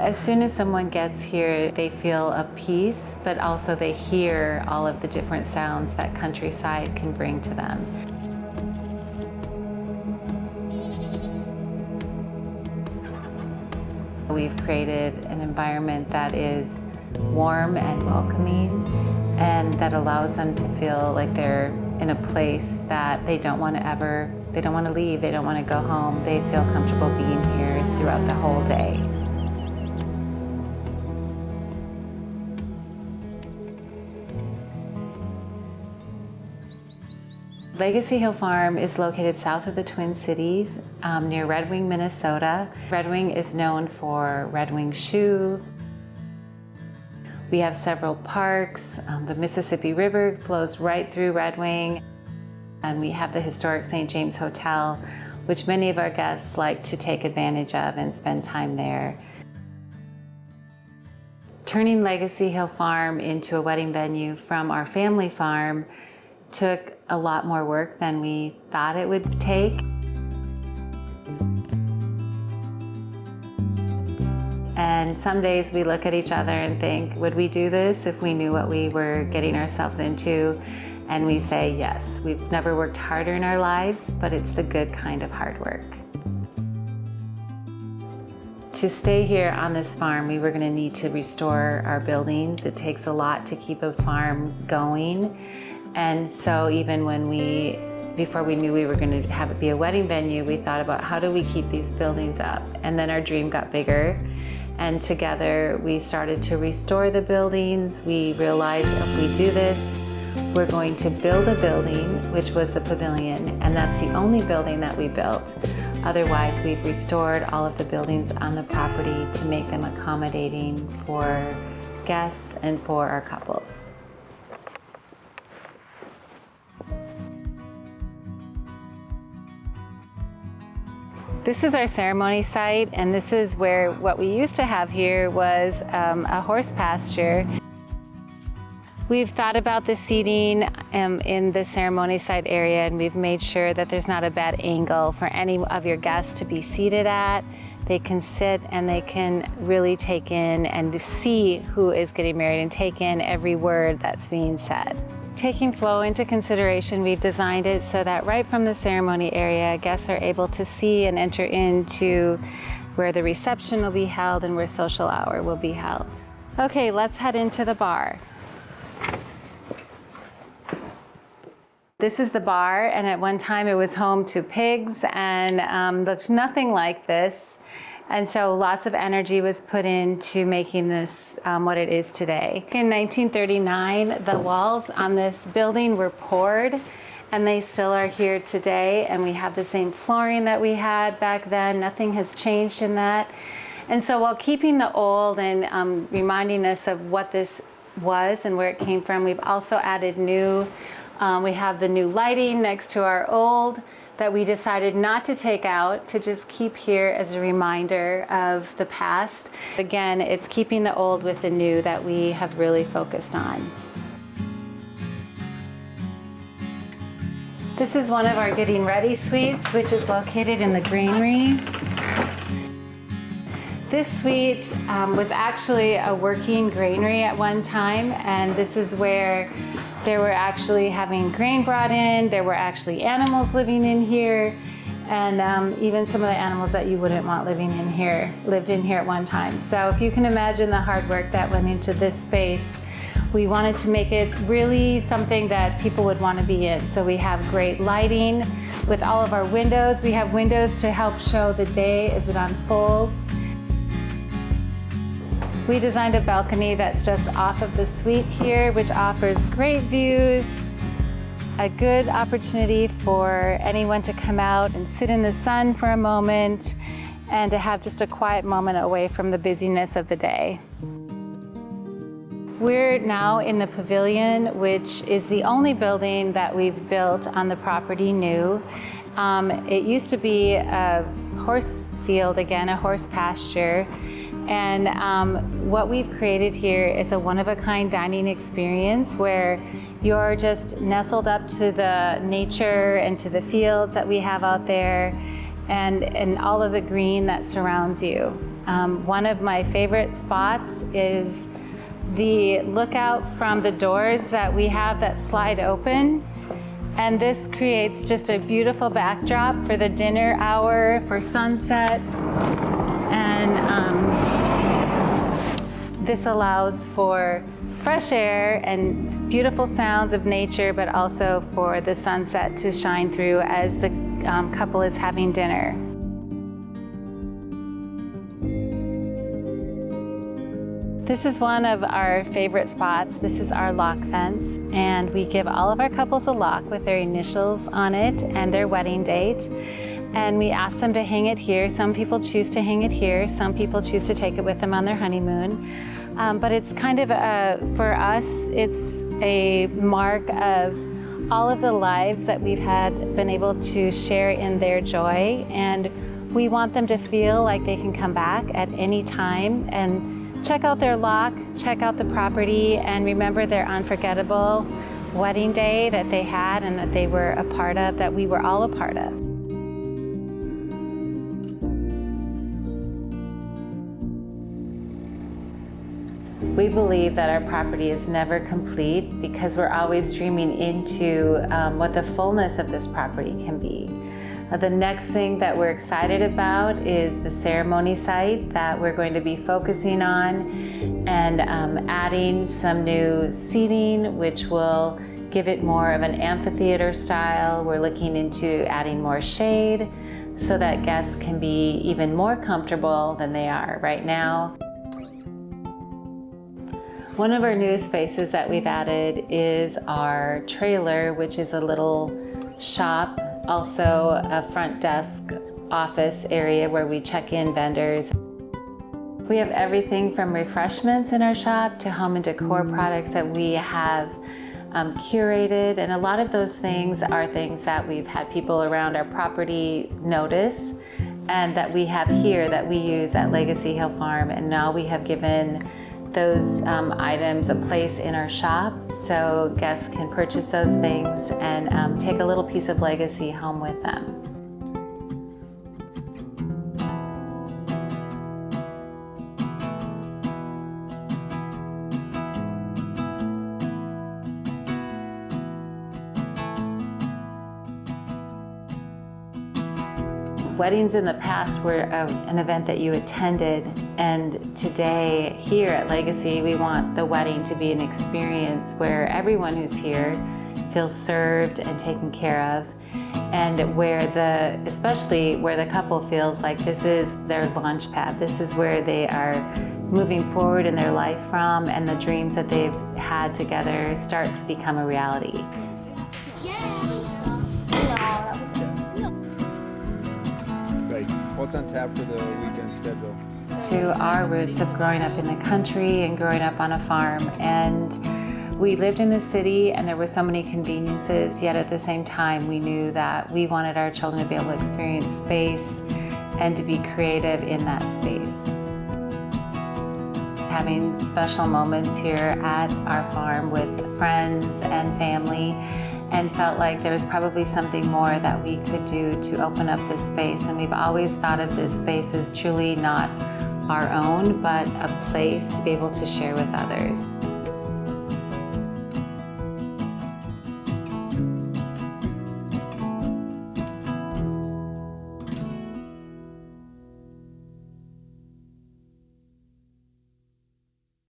As soon as someone gets here, they feel a peace, but also they hear all of the different sounds that countryside can bring to them. We've created an environment that is warm and welcoming, and that allows them to feel like they're in a place that they don't want to leave, they don't want to go home. They feel comfortable being here throughout the whole day. Legacy Hill Farm is located south of the Twin Cities, near Red Wing, Minnesota. Red Wing is known for Red Wing shoe. We have several parks. The Mississippi River flows right through Red Wing. And we have the historic St. James Hotel, which many of our guests like to take advantage of and spend time there. Turning Legacy Hill Farm into a wedding venue from our family farm took a lot more work than we thought it would take. And some days we look at each other and think, would we do this if we knew what we were getting ourselves into? And we say, yes. We've never worked harder in our lives, but it's the good kind of hard work. To stay here on this farm, we were going to need to restore our buildings. It takes a lot to keep a farm going. And so even before we knew we were going to have it be a wedding venue, we thought about how do we keep these buildings up? And then our dream got bigger. And together we started to restore the buildings. We realized if we do this, we're going to build a building, which was the pavilion, and that's the only building that we built. Otherwise, we've restored all of the buildings on the property to make them accommodating for guests and for our couples. This is our ceremony site, and this is where what we used to have here was a horse pasture. We've thought about the seating in the ceremony site area, and we've made sure that there's not a bad angle for any of your guests to be seated at. They can sit and they can really take in and see who is getting married and take in every word that's being said. Taking flow into consideration, we've designed it so that right from the ceremony area, guests are able to see and enter into where the reception will be held and where social hour will be held. Okay, let's head into the bar. This is the bar, and at one time it was home to pigs and looked nothing like this. And so lots of energy was put into making this what it is today. In 1939, the walls on this building were poured, and they still are here today. And we have the same flooring that we had back then. Nothing has changed in that. And so while keeping the old and reminding us of what this was and where it came from, we've also added new. We have the new lighting next to our old that we decided not to take out, to just keep here as a reminder of the past. Again, it's keeping the old with the new that we have really focused on. This is one of our getting ready suites, which is located in the granary. This suite was actually a working granary at one time, and this is where they were actually having grain brought in. There were actually animals living in here, and even some of the animals that you wouldn't want living in here lived in here at one time. So if you can imagine the hard work that went into this space, we wanted to make it really something that people would want to be in. So we have great lighting with all of our windows. We have windows to help show the day as it unfolds. We designed a balcony that's just off of the suite here, which offers great views, a good opportunity for anyone to come out and sit in the sun for a moment and to have just a quiet moment away from the busyness of the day. We're now in the pavilion, which is the only building that we've built on the property new. It used to be a horse field, again, a horse pasture. And what we've created here is a one-of-a-kind dining experience where you're just nestled up to the nature and to the fields that we have out there and all of the green that surrounds you. One of my favorite spots is the lookout from the doors that we have that slide open. And this creates just a beautiful backdrop for the dinner hour, for sunset. And this allows for fresh air and beautiful sounds of nature, but also for the sunset to shine through as the couple is having dinner. This is one of our favorite spots. This is our lock fence, and we give all of our couples a lock with their initials on it and their wedding date. And we ask them to hang it here. Some people choose to hang it here. Some people choose to take it with them on their honeymoon. But it's kind of, for us, it's a mark of all of the lives that we've been able to share in their joy. And we want them to feel like they can come back at any time and check out their lock, check out the property, and remember their unforgettable wedding day that they had and that they were a part of, that we were all a part of. We believe that our property is never complete because we're always dreaming into what the fullness of this property can be. The next thing that we're excited about is the ceremony site that we're going to be focusing on and adding some new seating, which will give it more of an amphitheater style. We're looking into adding more shade so that guests can be even more comfortable than they are right now. One of our newest spaces that we've added is our trailer, which is a little shop, also a front desk office area where we check in vendors. We have everything from refreshments in our shop to home and decor products that we have curated, and a lot of those things are things that we've had people around our property notice and that we have here that we use at Legacy Hill Farm, and now we have given those items a place in our shop so guests can purchase those things and take a little piece of Legacy home with them. Weddings in the past were an event that you attended, and today here at Legacy we want the wedding to be an experience where everyone who's here feels served and taken care of, and where especially where the couple feels like this is their launch pad. This is where they are moving forward in their life from, and the dreams that they've had together start to become a reality. What's on tap for the weekend schedule? To our roots of growing up in the country and growing up on a farm, and we lived in the city and there were so many conveniences, yet at the same time we knew that we wanted our children to be able to experience space and to be creative in that space. Having special moments here at our farm with friends and family, and felt like there was probably something more that we could do to open up this space. And we've always thought of this space as truly not our own, but a place to be able to share with others.